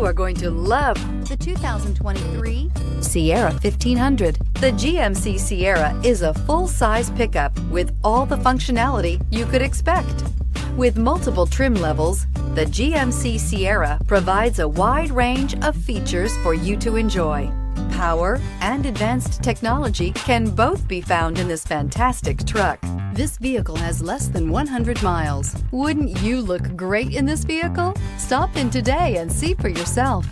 You are going to love the 2023 Sierra 1500. The GMC Sierra is a full-size pickup with all the functionality you could expect. With multiple trim levels, the GMC Sierra provides a wide range of features for you to enjoy. Power and advanced technology can both be found in this fantastic truck. This vehicle has less than 100 miles. Wouldn't you look great in this vehicle? Stop in today and see for yourself.